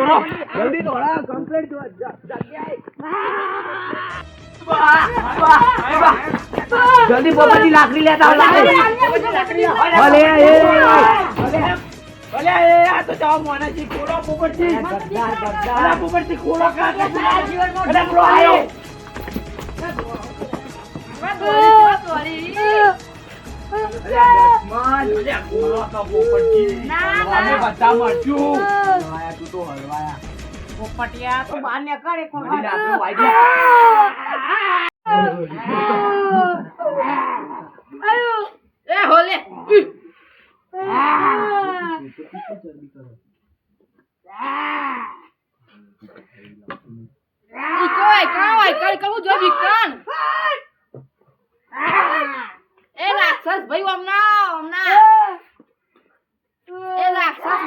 દોડો જલ્દી દોડા કમ્પ્લીટ જગ્યાએ જલ્દી પોપટજી લાકડી લેતા આવો અલે અલે એ આ તો જાવ મોનાજી ખોલો પોપટજી અલે પોપટજી ખોલો કા અલે બ્રો આયો પોપટિયા તું બહાર નીકળ એક વખત. આયો એ હોલે એ રાક્ષસ ભાઈ હમણાં એ રાક્ષસ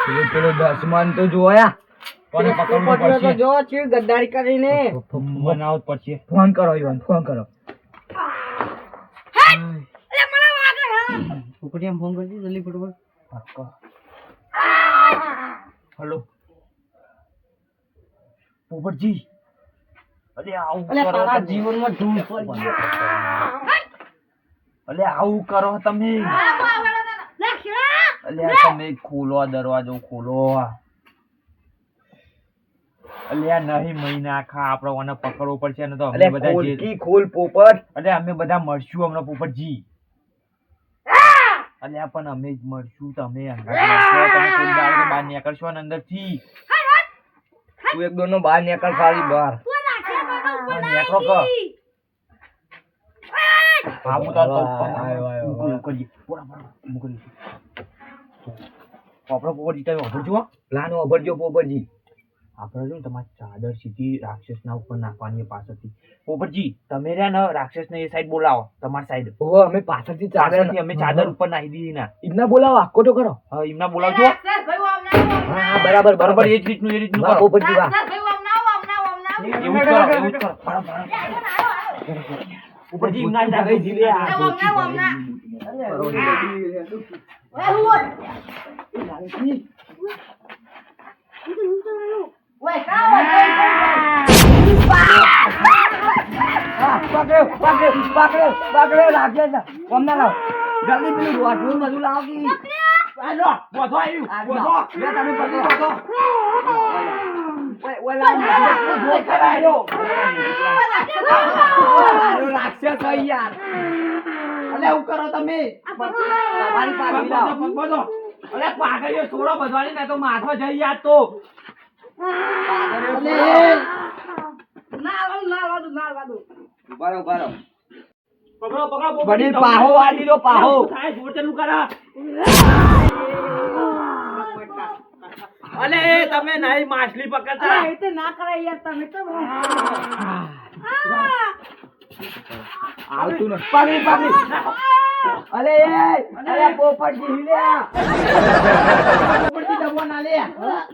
વિકન દસમાન તો જોયા કોને પકડવું પડશે જો છે ગદ્દારી કરીને બનાવવું પડશે ફોન કરો ઈવન ફોન કરો પોપટિયા ફોન કરજો જલ્દી ફટાફટ હેલો પોપટજી અલે આવું અલે કરો તારા તમે. જીવનમાં ધૂળ પડી અલે આવું કરો તમે અલે તમે ખોલો આ દરવાજો ખોલો અલે આ નહીં મહિના આખા આપણે ઓને પકડવો પડશે ને તો અમે અલે બધા ખોલ જે કી ખોલ પોપટ અલે અમે બધા મળશું હમણાં પોપટજી અલે આ પણ અમે જ મળશું તમે અંગાત મળશો તમે કોઈ દાડો તો બહાર નીકળશો ને અંદરથી તું એક દોનો બહાર નીકળ ખાલી બહાર નીકળો કર હા હું તો આયો. મોકલી આપણે પોપટજી તમે વાપરજો પ્લાન ઓભરજો પોપટજી આપણે જો ને તમારી ચાદર સીધી રાક્ષસના ઉપર નાખવાની પાછળથી પોપટજી તમે રહ્યા ને રાક્ષસને એ સાઈડ બોલાવો તમારી સાઈડ ઓ અમે પાછળથી પાછળથી અમે ચાદર ઉપર નાખી દીધી ના ઇમના બોલાવો આખો તો કરો હા એમના બોલાવજો હા બરાબર બરાબર એ જ રીતનું વાહ કરો પોપટજી વાહ એવું જ કરો પોપટજી એમના જ નાખી દીધી આ પકડ્યો રાક્ષસ કોમના લાવ જલ્દી પેલું વાટલું બધું લાવો કી આલો વધો આવ્યું વધો લે તમે પકડો વધો ઓય લાવ જો કરાયો રાક્ષસ હોય યાર અલે એવું કરો તમે તમારી પાસે લાવ બધો અલે પાગળીઓ છોડો બધવાની ને તો માથો જઈ યાદ તો ઉભારો ઉભારો પકડો પકડો બની પાહો વાળી દીધો પાહો થાય જોર ચાલુ કરા અલે તમે નહીં માછલી પકડતા આવતું ન પાગડી પાગડી અલે એ અલે પોપટજી હિલ્યા પોપટજી દબો ના લે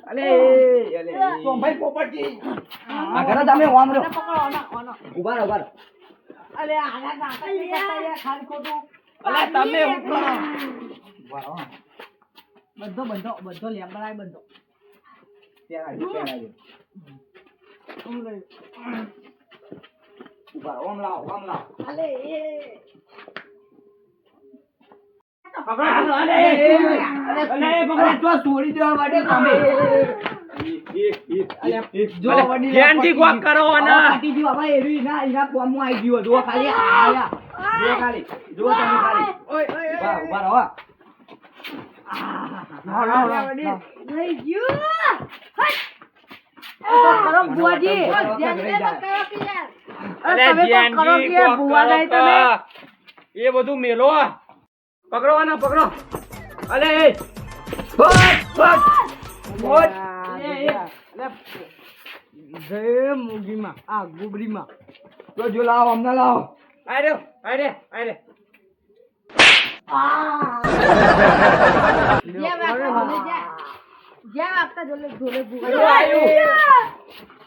અલે અલે તો ભાઈ પોપટજી આ ઘરે તમે ઓમ રો ઉભારો ઉભારો અલે તમે હું કરો બધો લેમ્બરાય બધો ત્યાં આવ્યો ઉભા રહો, આમ લાવો, આમ લાવો. પકડો, અરે, અરે, જો છોડી દેવા માટે તમે. જો વડીલ ધ્યાનથી કોક કરો અને. આ કાઢી દ્યો, હવે એવી ના એના ફોર્મમાં આવી ગયો. જો ખાલી આયા. જો ખાલી. જો તમે ખાલી. ઉભા રહો. કરો બુઆજી. અરે ધ્યાનથી કોક કરો તો. એ બધું મેલો. પકડો આને, પકડો. અરે એ. ફોટ. જય મુગીમાં આ ગુબરીમાં તો જો લાવો અમને લાવો. આરે આરે આરે.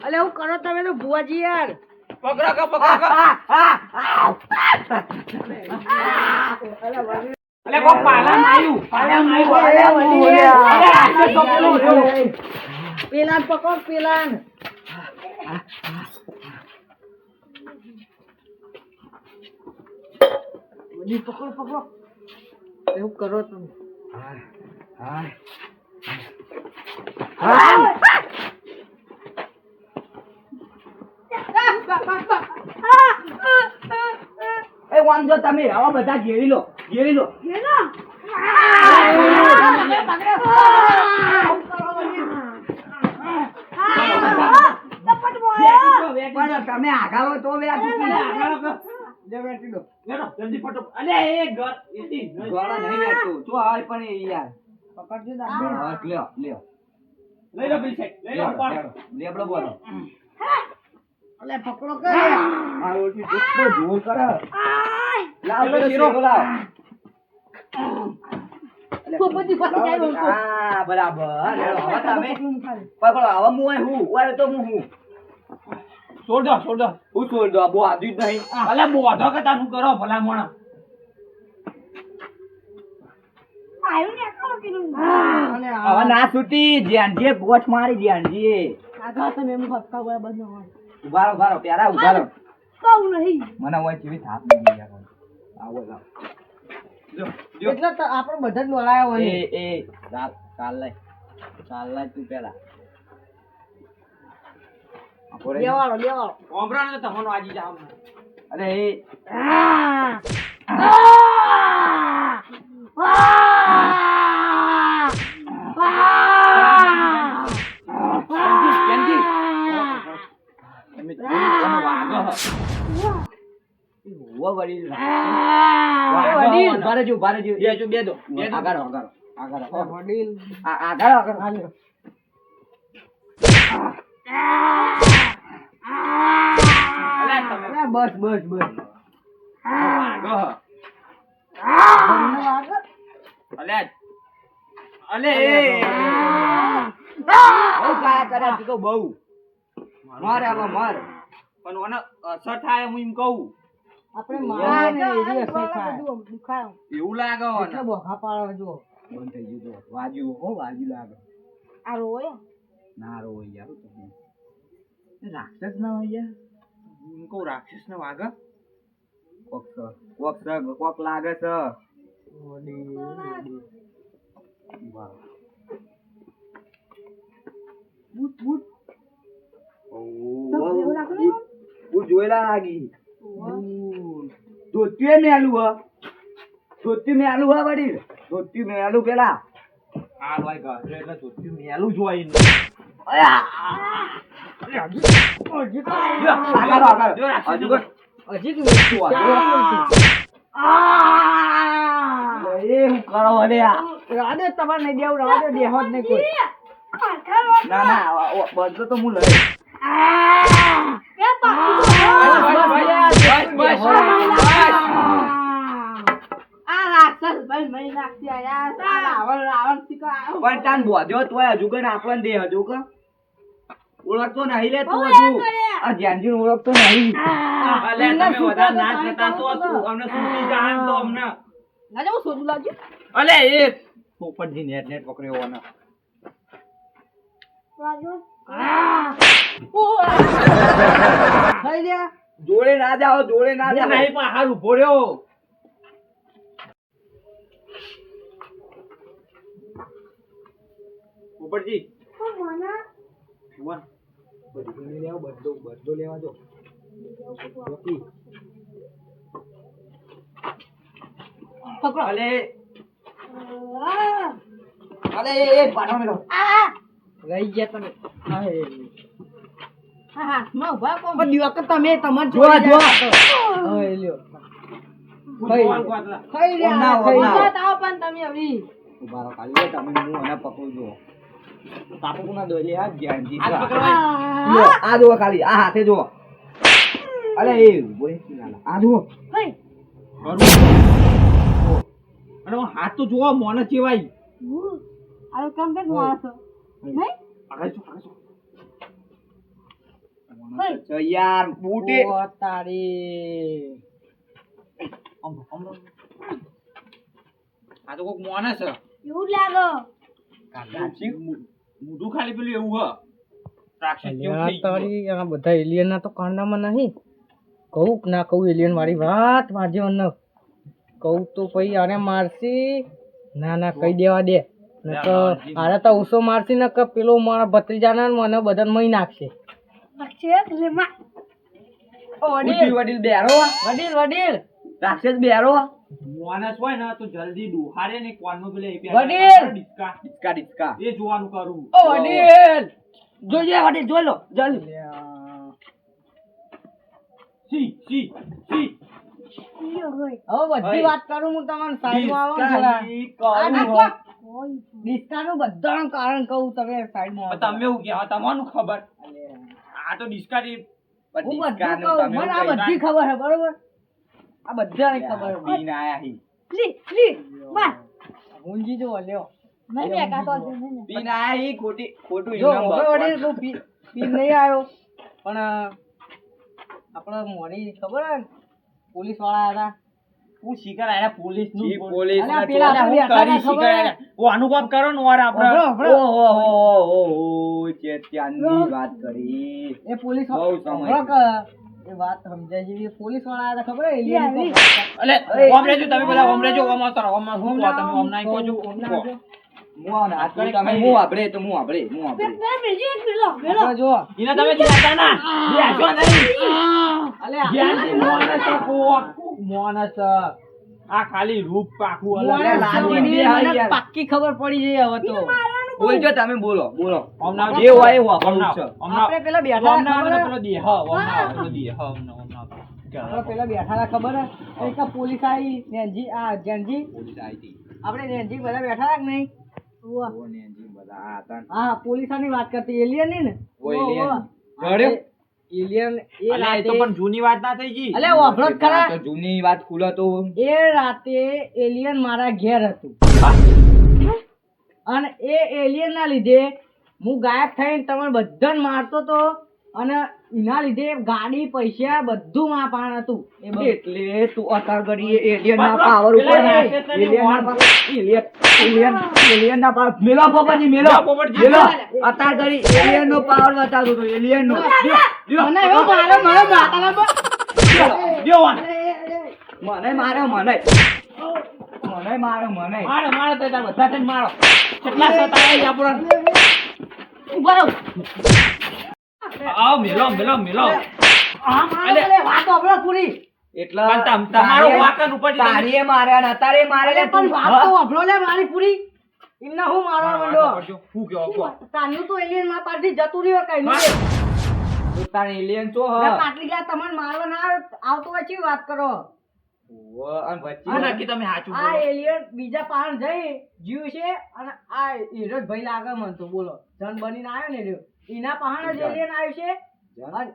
અલે હું કરો તમે તો બુઆજી યાર. પકડો કે પકડો કે. અલે કોક પાલામાં આવ્યું. પાલામાં આવ્યું. અરે આ તો પેલું છે. પેલાન પકડ પેલાન. પકડો એવું કરો તમે. એ વાંધો તમે આવા બધા ઘેરી લો. પણ તમે આગાલો તો જલ્દી ફટો. અલે એ ઘર એથી ગોળા નહીં બેઠું જો હાલ પણ એ યાર પકડજો હા, લ્યો લઈ લો પેલી સાઈડ. લઈ લો પાડ. લેબડો બોલો. અલે પકડો કે. આ ઓટી દુખતો જોર કરે. લાવ તો શીરો લાવ. પોપટી ફસી જાય ઓળખો. હા બરાબર. હવે તમે પકડો. હવે હું ઓય તો હું છોડ દો. હું છોડ દો. બહુ આદુ જ નહીં. અલે બોધો કે તાનું કરો ભલા મોણા. હવે ના છૂટી. ધ્યાનજી ગોઠ મારી ધ્યાનજી. આગળ તમે એમ ફસકા બંધ હોય. ઉભા રહો પ્યારા ઉભા રહો. કહું નહીં. મને હોય જેવી થાપ નહીં યાર. આવો લાવ. એટલે તો આપણે બધા જ બોલાયા હોય. એ ચાલ લાય તું પેલા. લેવાળો. ઓમરાને તો તમારો આજી જાવ. અરે એ તમે વાગો વો વડીલ વાગો ઉભા રહેજો બે દો. આગળ વડીલ. આગળ અલે તમે બસ વાગો. અલે એ બહુ કાયા કર્યા તું તો બહુ મારે આલો માર. પણ ઓને અસર થાય હું એમ કહું. આપણે મારા ને એવી અસર થાય. દુખાય. એવું લાગે ઓને. એટલે બોખા પાડો જો. બંધ થઈ ગયું તો વાજુ લાગે. આ રોય. ના રો યાર રાક્ષસ ના હોય યાર. હું કહું રાક્ષસ ને વાગે. કોક લાગે છે. હું જોયેલા લાગી. ધોતી મેલું હા વડીલ. ધોતી મેલું પેલા આ ભાઈ ઘર એટલે ધોતી મેલું જ હોય ને. હજી હું કરો રાડે તમારે નહીં દેવું. રાડે દેહો જ નહીં કોઈ. ના બધો તો હું લઈ. આ રાક્ષસ ભાઈ મહી નાખતી આયા. રાવણ શીખવા. પણ તાન બોધ્યો તોય હજુ કઈ આપણને દે હજુ કે ઓળખતો નહીં લે તું હજુ. આ ધ્યાનજી ઓળખતો નહીં. અલે તમે વધારે નાચ નતા તો અમને સુતી જાણ તો અમને. ના હું શોધું લાવજો. અલે એ પોપટજી નેટ પકડ્યો ઓને. થઈ ગયા જોડે ના જાઓ જોડે ના હું જાઓ નહીં પણ હાલ ઉભો રહ્યો. પોપટજી જુઓ. બધું લેવા બધો લેવા દો રોકી. પકડો. અલે અરે એ પાડો મેલો રહી ગયા તમે હા, હાથમાં ઊભા કોમ. પણ દિવસ તમે તમાર જોવા, જોડે જોવા. હવે લ્યો હું જોવાનું કોતરા. ખાઈ ઓમ ના, રહ્યા ઓમ ના. ખાઈ તાવ પણ તમે આવી. ઉભા રહો ખાલી તમે હું અને પકડું જો કાપુ ના દોલી આ જ્ઞાનજી હાથ પકડવાય. લ્યો આ જુઓ ખાલી આ હાથે જુઓ અરે એ બોલે આ જુઓ હઈ. અને હું હાથ તો જોવા મોને ચેવાય. આ કેમ કે માણસો નહીં આગળ જો, આગળ જો. તો યાર બૂટે ઓ તારી આમ, આમ. આ તો કોક મોને છે. એવું લાગો મોઢું ખાલી પેલું એવું હ. રાક્ષસ જેવું થઈ ગયું. તારી આ બધા એલિયન ના તો કાંડામાં નહીં કહું કે ના કહું એલિયન વાળી વાત વાંચ્યો ન કહું તો પછી આને મારસી ના ના કહી દેવા દે ન તો આને તો ઉસો મારસી ને કે પેલો મારા ભત્રીજાના ને મને બધાને મહી નાખશે વડીલ વડીલ બેરો વડીલ વડીલ રાક્ષસ બેરો મોણસ હોય ને તો જલ્દી દુહારે ને કોનનું પેલે એ પેલા વડીલ! ડિસ્કા. ડિસ્કા ડિસ્કા એ જોવાનું કરું. ઓ વડીલ જોજે વડીલ જોઈ લો જલ્દી સી સી સી હવે બધી ઓય. વાત કરું હું તમારે સાઈડમાં આવો ને જરા. ડિસ્કા આ નું નાખો. ડિસ્કાનું બધાનું કારણ કહું તમે સાઈડમાં આવો. તમે એવું કહેવા તમને ખબર આ તો ડિસ્કા ની હું બધું કહું મને આ બધી ખબર છે બરોબર આ બધાને ખબર છે બીન આયા હી ઊંઘી જો લ્યો નહીં બે કાતો છે નહીં બીન આયા હી ખોટું જો ઇનામ હવે વડીલ બકવાસ. તું પી નહીં આવ્યો પણ આપણે મોડી ખબર હે ને પોલીસ વાળા હતા હું શિકાર આયા પોલીસ નું ઈ પોલીસ અલા, ના પેલા ચોરા. હું કરી ખબર શિકાર હે? આયા. ઓ આનું કામ કરો ને વાર આપણે હભળો, હભળો. ઓહો ચેત્યાનની વાત કરી એ પોલીસ બહુ સમય. હભળો કે એ વાત સમજાય જેવી પોલીસ વાળા હતા ખબર હે alien તો અલે ઓમ રહેજો તમે બધા ઓમ રહેજો ઓમ આવતા રહો. ઓમ માં શું કહો તમે ઓમ નાઈ કહો છો ઓમ કહો. ના આવજો. હું આવું ને હાથ કરી તમે હું આભળે તો હું આભળે આપણે જો ઈને તમે જીતા ના બેસો નહીં. અલે જ્ઞાનથી મોણસ કોક મોણસ આ ખાલી રૂપ પાકું અલગ મોણસ લાગી જોઈને ગયા મને યાર. પાક્કી ખબર પડી જાય હવે તો બોલજો તમે બોલો ઓમ ના જે હોય એ વાપરવું ઓમ ના, છે. ઓમ ના. આપણે પેલા બેઠા ઓમ ના ખબર અને હે? પેલો દેહ ઓમ ના પેલો દેહ ઓમ ના ઓમ ના. આપણે પેલા બેઠા હતા ખબર હે એક આ પોલીસ આવી નેનજી આ જેનજી પોલીસ આવી હતી. આપણે નેનજી બધા બેઠા હતા કે નહીં ઓને જી બધા આ હતા ને. હા પોલીસની વાત કરતી એલિયન ની ને ઓ alien. જડ્યો? એલિયન એ અલે એ તો રાતે પણ જૂની વાત ના થઈ ગઈ. અલે વાપરો જ ખરા આ તો જૂની વાત ખુલો તો એ રાતે એલિયન મારા ઘેર હતું અને એ એલિયન ના લીધે હું ગાયબ થઈને તમને બધાને મારતો તો અને એના લીધે ગાડી પૈસા બધું માં પાણ હતું એ બધું. એટલે તું અતાર ઘડી alien ના બસ, power પેલા ઉપર રાક્ષસની alien ના વાત. power- alien ના power. મેલો પોપટજી, મેલો. મેલો પોપટજી. મેલો. અતાર ઘડી alien નો power બતાવતો હતો, alien નો. મને એવું મારે મારા માતાના પર લ્યો વાન. મને માર્યો, મને. મને માર્યો, મને. મારો મારો તો તાર બધા થઈને મારો. કેટલા સતાય છે આપણને. ઉભા રહો. આવ મેલો મેલો મેલો. આ મારો અલે. પેલે વાત સાંભળો પૂરી એટલે પણ તમારો વાંકન ઉપરથી તમે- તારીએ માર્યા ને અતારે મારે અરે પણ વાત તો સાંભળો લે મારી પૂરી એમને હું મારવા માંડ્યો હું કહો કહો. તારનું તો એલિયન માં પાછી જતું રહ્યો કઈ નહીં તું તારે alien છો હ. પાટલી ગયા તમને મારવા ના આવતો હોય કેવી વાત કરો ઓવે, અને વચ્ચે હું નક્કી તમે સાચું આ બોલો. એલિયન બીજા પાણ જઈ જીવ છે અને આ હીરો જ ભાઈ લાગે મન તો બોલો જન બનીને આવ્યો ને રહ્યો એના પહાણ જ એલિયન આવ્યું છે જન? અને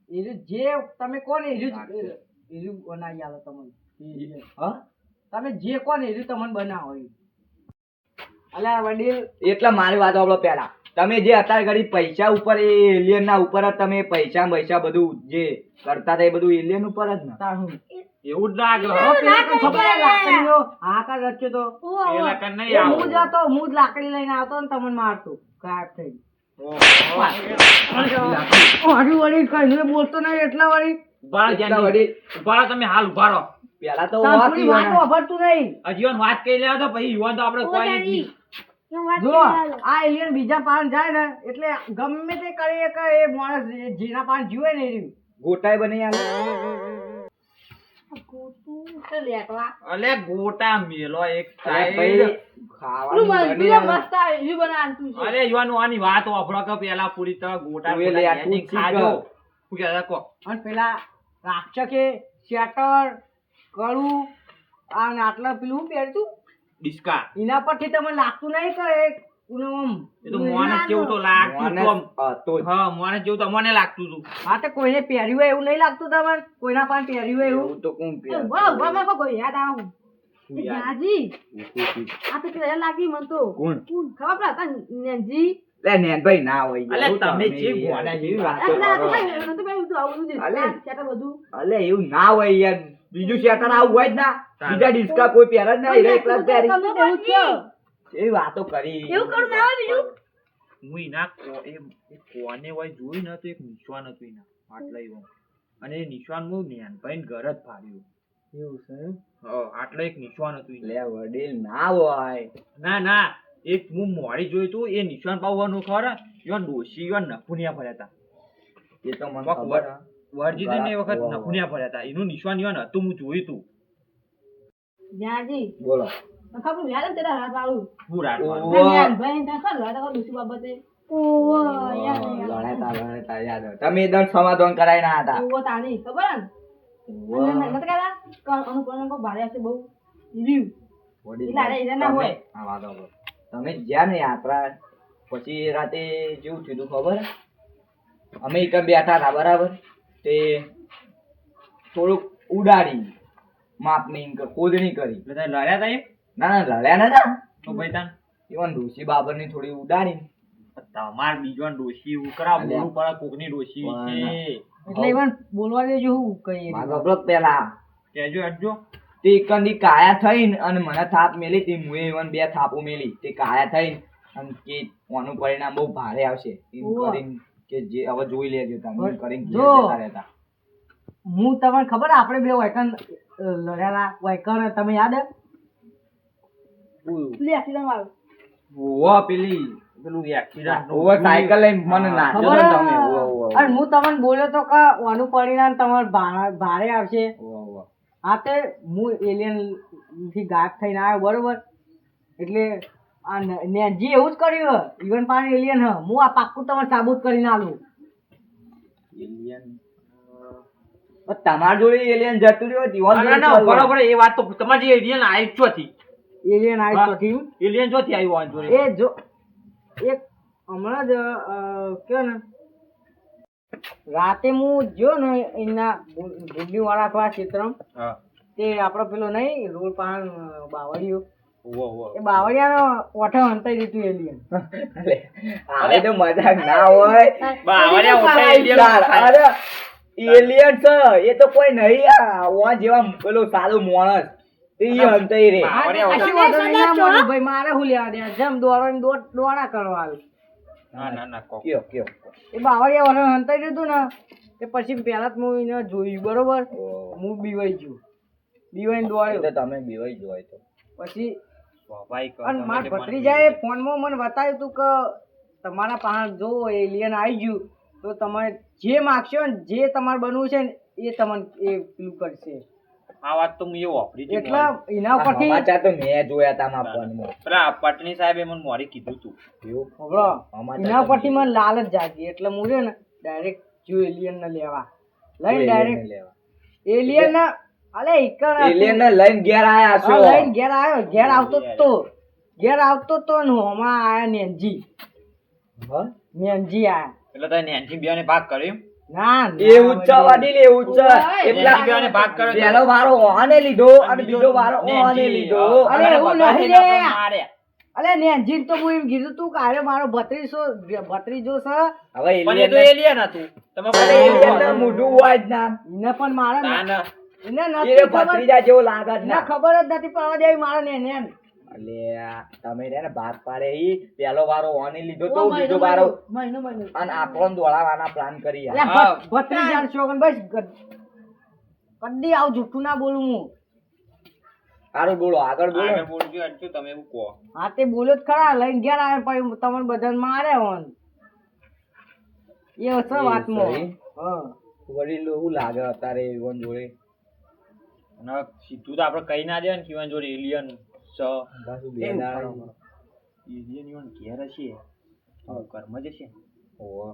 હીરો જે તમે કોણ હીરો બનાવી આલો તમને હા? તમે જે કોણ હીરો તમને બનાવો ઈ. અલ્યા વડીલ એટલે મારી વાત સાંભળો પહેલા તમે જે અત્યારે ઘડી પૈસા ઉપર એ alien ના ઉપર જ તમે પૈસા બધું જે કરતા હતા એ બધું alien ઉપર જ ને તારું એવું જ લાગે હો. પેલા કઈ ખબર હે લાકડીનો હાહાકાર રચ્યો તો પેલા કન નહીં એ આવો. હું જ હતો હું જ લાકડી લઈને આવતો ને તમને મારતો ગાયબ થઈ વાળી વાળી કઈ બોલતો નહીં એટલા વાળી ઉભા રહો એટલા જ્ઞાનજી. વળી ઉભા રહો તમે હાલ ઉભા રહો. પેલા તો તાર વાત થોડી વાતો ઈવાના. વાપરતું નહીં હજી યુવાન વાત કરી લેવા તો પછી યુવાન તો આપણે કોઈ જ નહીં. જો આ એલિયન બીજા પાન જાય ને એટલે ગમે તે કરી કે એ માણસ જેના પાન જીવે ને એ રહ્યું. ગોટાઈ બની આલે. તો લેટવા અલે ગોટા મેલો એક અરે સાઈડ. ભાઈ, પેલું ખાવાનું બની મજબૂત આલે. મસ્ત આવે એવી બનાવવાનું છે. અરે યુવાન આની વાત વાપરો કે પેલા પૂરી તરહ ગોટા તું એ લે, આ તું જ ખાજો. શીખ. શું કહેતા કહો? અને પેલા રાક્ષસે શેટર કળું આ ને આટલા પેલું શું પહેરતું ડિસ્કા. એના પરથી તમને લાગતું નહીં કે એક આમ એ તો મોને જેવું તો લાગતું મોને હતું આમ. હતો જ. હા મોને જેવું તો મને લાગતું હતું. હા તો કોઈને પહેર્યું હોય એવું નહીં લાગતું તમારે કોઈના પાન પહેર્યું હોય એવું એવું તો કોણ એ પહેરે? ઉભા ઉભા માં કોઈ યાદ આવું શું યાદ? જાજી કોણ? આ તો પેલા લાગી મન તો કોણ? ખબર પડે હતા નેનજી લે નેનભાઈ ના હોય યાર. અલે એવું તમે તમે જે યાર, ગોડા કેવી જેવી વાતો ના તો કરો. મને તો પેલું તો આવું જ અલે. છે બધું અલે એવું ના હોય યાર. બીજું શેટર આવું હોય જ ના. તારે. બીજા ડિસ્કા કોઈ પહેરે જ નહીં. એકલા જ પહેરી. તમને તો એવું જ છે. એવી વાતો કરી. એવું કરું ના હોય બીજું હું એના કોને હોય જોયું ને તો એક નિશાન હતું એના આટલા એવો. અને એ નિશાન હું નેનભાઈને ઘર જ ફાડ્યું. એવું છે એમ? હા, આટલો એક નિશાન હતું એનું. લે વડીલ ના હોય. ના ના એક હું મોડી જોયું તું એ નિશાન પાવવાનું ખબર યો ડોશી યો નખુનિયા ભર્યા હતા. એ તો મને વાહ, ખબર હે. વરજીતે ને એ વખત વાહ, વાહ. નખુનિયા ભર્યા હતા. એનું નિશાન યો હતું હું જોયું તું. જાજી બોલો. ખબર યાદ છે તારા હાથ વાળું હું રાડવાનું. ઓવા. ભાઈ ત્યાં ખબર હતા દુસરી બાબતે લડેતા યાદ હોય. તમે એ દંડ સમાધાન કરાઈ ના હતા. ઓવો તાણી ખબર ને અને નતો કહેતા અનુપમ કો ભારે હશે બહુ રહ્યું વડીલ, એટલે અરે એના ના હોય. હા, વાંધો નહીં. તમે જ્યાં ને યાત્રા પછી રાતે જેવું થયું તું ખબર હે? અમે એક બેઠા હતા બરાબર તે થોડુંક ઉડાડી માપની ખોદણી કરી. એટલે તારે લડ્યા તા એમ? ના ના લડ્યા નતા. તો ભાઈ તાન ઇવન ડોશી બાબરની થોડી ઉડાડી. તમાર બીજો ડોશી ઉકરા અલ્યા. બોલું પડે કોકની ડોશી વાહ, છે. એટલે even બોલવા દેજો હું કઈ મારો બ્લોક પેલા કહેજો હટજો. તે એકંદી કાયા થઈને અને મને થાપ મેલી તે મુએ ઇવન બે થાપો મેલી તે કાયા થઈને અને કે આનું પરિણામ બહુ ભારે આવશે એમ ઓવા. કરીને કે જે હવે જોઈ લેજો તમે એમ કરીને જો. ઘેર જતા રહેતા. હું તમને ખબર આપણે બે વાયકન લડ્યા વાયકન તમે યાદ હે? પેલી એક્સિડન્ટ વાળું ઓવા પેલી પેલું એક્સિડન્ટ ઓવર સાયકલ લઈને મને નાખ્યો ખબર તો તમે. હે? ઓવા, ઓવા, અને હું તમને બોલ્યો તો કે આનું પરિણામ તમારે ભારે આવશે ઓવા, ઓવા. હા તે હું એલિયન થી ગાયબ થઈને આવ્યો બરોબર એટલે આ નેનજી એવું જ કર્યું ઇવન પાણી એલિયન હ હું આ પાક્કું તમારે સાબુત કરીને આલું Alien. તમાર જોડે એલિયન જતું રહ્યો જીવન ના ના બરોબર એ વાત તો તમારી જે એલિયન આવી ચોથી એલિયન આવી હા. તો થી એલિયન ચોથી આવ્યું આન જોડે. એ જો એક હમણાં જ કયો ને રાતે હું જો ને એના ગુડ્ડી વાળા અથવા ક્ષેત્રમાં હા તે આપણો પેલો નહીં રોડ પાન બાવળિયો ઓવા ઓવા એ બાવળિયાનો ઓઠો હંતાઈ દીધું એલિયન અરે તો મજાક ના હોય બાવળિયા ઓઠા alien યાર, અરે એલિયન છે એ તો કોઈ નહીં આ ઓવા જેવા પેલો સાદો માણસ એ હંતાઈ રે બાવળિયા કશું વાંધો નહીં, ના મોઢું ભાઈ મારે હું લેવા દે જેમ દોડો દોડા કરવા આવે. ના ના ના કો કયો કયો એ બાવળિયા ઓઠો હંતાઈ દીધું ને તે પછી પહેલા જ હું એને જોયું બરોબર ઓહ. હું બીવાઈ ગયો બીવાઈને એ દોડ્યો તો તમે બેવાઈ જોય તો પછી સ્વાભાવિક અને મારા ભત્રીજાએ ફોનમાં મને બતાવ્યું તું કે તમારા પાસે જો એલિયન આવી ગયું તો તમે જે માગશો ને જે તમારે બનવું છે ને એ તમને એ પેલું કરશે આ વાત તો હું એ વાપરી હતી એટલે એના પરથી સમાચાર તો મેં જોયા હતા મારા ફોનમાં. પેલા પટણી સાહેબે મને મોરી કીધું તું એવું? ખબરો સમાચાર એના તો પરથી મેં મને લાલચ જાગી એટલે હું છે ને ડાયરેક્ટ જો એલિયન ને લેવા લઈને alien ને ડાયરેક્ટ લેવા. એલિયન ને અલે ઈકણ Alien ને લઈને ઘેર આયા છો. લઈને ઘેર આવ્યો ઘેર આવતો જ તો ઘેર આવતો તો ને હોમાં આયા નેનજી હા? નેનજી આયા એટલે તને નેન્સી બેને ભાગ કર્યો એમ? ના એવું જ છે વડીલ, એવું જ છે. ઓય, એટલા નેન્સી બેને ભાગ કર્યો તો- પહેલો વારો ઓહાને લીધો અને બીજો વારો ઓહાને નેન્સી, લીધો. હા, અરે એવું બધા નહીં થઈને લે. આપણને માર્યા. અલે નેનજી તો હું એમ કીધું તું કે અરે મારો ભત્રીજો છે હવે પણ એ તો alien alien હતું. તમે અરે alien ના મોઢું હોય જ ના. એને પણ મારે ના, ના. એને એ નથી ખબર ભત્રીજા જેવો લાગે જ એને ના. ખબર જ નથી પડવા દેવી મારે ને એને અલ્યા તમે રે ને ભાગ પાડે ઈ પેલો વારો ઓને લીધો તો ઓ, બીજો વારો મહિનો અને આપણો દોડાવાના પ્લાન કરી યાર. અલ્યા ભત્રીજા શોગન બસ કદી આવું જૂઠું ના બોલું હું સારું બોલો આગળ બોલો આગળ બોલજો અડજો તમે એવું કહો. હા તે બોલ્યો જ ખરા લઈને ગયા આવે પછી તમને બધાને મારે હોન એ હશે વાતમાં સહી. હા વડીલ શું લાગે અત્યારે ઈવન જોડે અને સીધું તો આપણે કહી ના દે ને કિવાન જોડે એલિયન સ પાછું બે એવું દાડા બરાબર. એલિયન ઈવન ઘેર હશે ઘરમાં જશે ઓહો.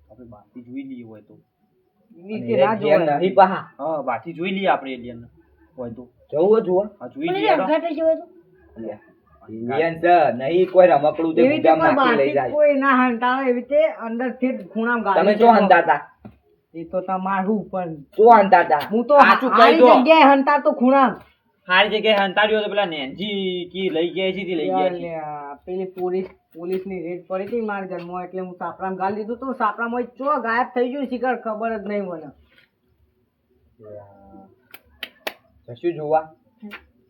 આપણે બહારથી જોઈ લઈએ હોય તો એવી અને રીતે ના એક ઘેર જોવાય. નહીં પાહા હા બહારથી જોઈ લઈએ આપણે એલિયન હોય તો જવું જુઓ હા જોઈ લઈએ હેડો. એલિયન છે નહીં કોઈ રમકડું તે એવી રીતે ગુદામ કોઈ નાખી લઈ બહારથી જાય કોઈ ના હંટાળે એવી રીતે અંદરથી જ ખૂણામાં ગાળી તમે શું દેતો. હંતાતા એ તો તમારું પણ શું હંતાતા હું તો સાચું કહી હારી દો. જગ્યાએ હંતાડતો ખૂણામાં. સારી જગ્યાએ હંતાડ્યો તો પેલા નેનજી કી લઈ ગયા છે તે લઈ ગયા છે અલ્યા, પેલી પોલીસની રેડ પડી હતી મારા ઘરમાં એટલે હું સાપરામાં ગાળી દીધું તો સાપરામાં એ ચો ગાયબ થઈ ગયું શિખર ખબર જ નહીં મને. જશું જોવા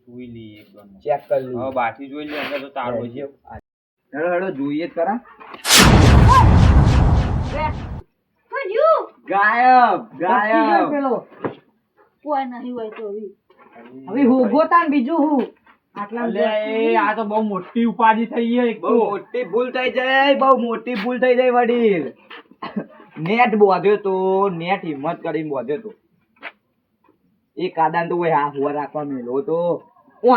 જોઈ લઈએ એકદમ. ચેક કરી લઈએ હવે બહારથી જોઈ લઈએ અંદર તો તાળો છે હેડો હેડો જોઈએ જ ખરા ગાયબ પતી ગયો ગાયબ પેલો. કોઈ નહીં હોય તો હવે. હવે હુગો તા ને બીજું હું આટલા અલ્યા એ આ તો બહુ મોટી ઉપાધિ થઈ ગઈ એક બહુ મોટી ભૂલ થઈ જાય બહુ મોટી ભૂલ થઈ જાય વડીલ નેટ બોધ્યો તો નેટ હિંમત કરીને બોધ્યો તો એ કાદાન તો કોઈ હા હુવા રાખવા મેલો તો હું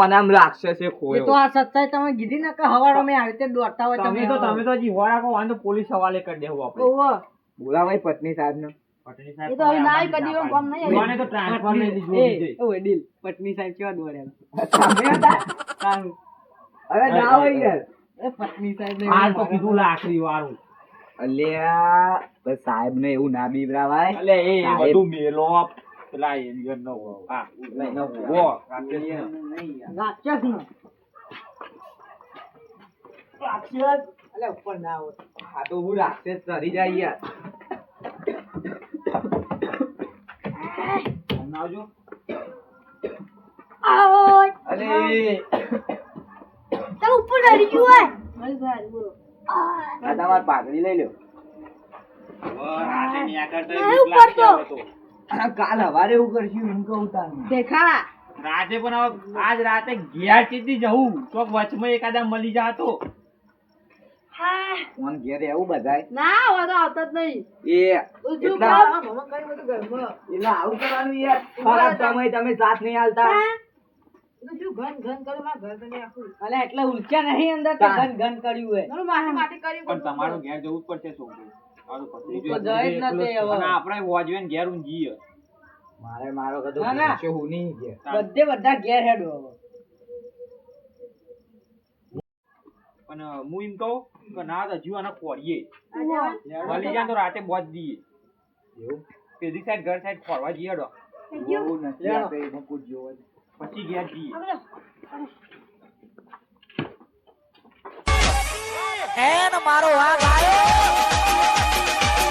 અનામ રાક્ષસે એ તો ખોયો આ સચ્ચાઈ તમે કીધી ને કે હવારો મેં આવી રીતે દોડતા હોય તમે તો હજી હોરાકો વાંધો પોલીસ હવાલે કરી દેવું આપણે ઓહો. બોલાવાય પત્ની સાહેબ ને પટણી એ તો હવે ના આવી કદી એમ કામ નહીં યુવાને તો ટ્રાન્સફર લઈ દીધું એ વડીલ પત્ની સાહેબ કેવા દોડ્યા તમે હતા? તારું. અરે ના હોય યાર એ પત્ની સાહેબ ને હાલ તો કીધું લાકડી વાળું અલ્યા બસ સાહેબ ને એવું ના બીવરાવાય એટલે એ સાહેબ. બધું મેલો પેલા એલિયન નો હા એનો વો રાક્ષસ નો રાક્ષસ અલે ઉપર ના આવો હા તો હું રાક્ષસ ચડી જાય યાર આવજો અરે ચાલ ઉપર ચડી ગયું હોય. મારી ભાઈ બોલો. આ તમારી પાઘડી લઈ લ્યો રાતે ની આગળ તો નહીં બીક લાગતી ઉપડતો. હવે તો. કાલ હવારે એવું કરશું હું કહું તારું દેખા. રાતે પણ હવે આજ રાતે ઘેર ચીતી જવું તો વચમાં એકાદા મળી જા તો હા. ફોન ઘેર એવું બધાય ના હવે તો આવતા જ નહીં. એ ઉજ્જુ એટલા કામ. મમ્મા કઈ બધું ઘરમાં. એટલે આવું કરવાનું યાર ખરાબ સમય તમે સાથ નહીં હાલતા ઉજ્જુ ઘન ઘન કરું મારા ઘર તો આખું. અલે એટલે ઉલચ્યા નહીં અંદર તો ઘન ઘન કર્યું હોય મારું માથે માથે કર્યું પણ બધું. તમારું ઘેર જવું જ પડશે છોકરું તારું પત્ની તો જાય જ નથી હવે. અને આપણે વોજવે ને ઘેર ઊંઘીએ મારે મારો ના, કદો ના. ભેંસો હું નહીં ઘેર બધા ઘેર હેડો હવે. પણ હું એમ કહું કે ના તો હજુ આને ખોરીએ આ જવાન. મળી જાય તો રાતે બોજ દઈએ એવું પેલી સાઈડ ઘર સાઈડ ખોરવા જઈએ ડો બહુ નથી લેણો. આપે એમાં પૂછજો હોય. પછી ઘેર જઈએ આ બધો. એન મારો વાઘ આયો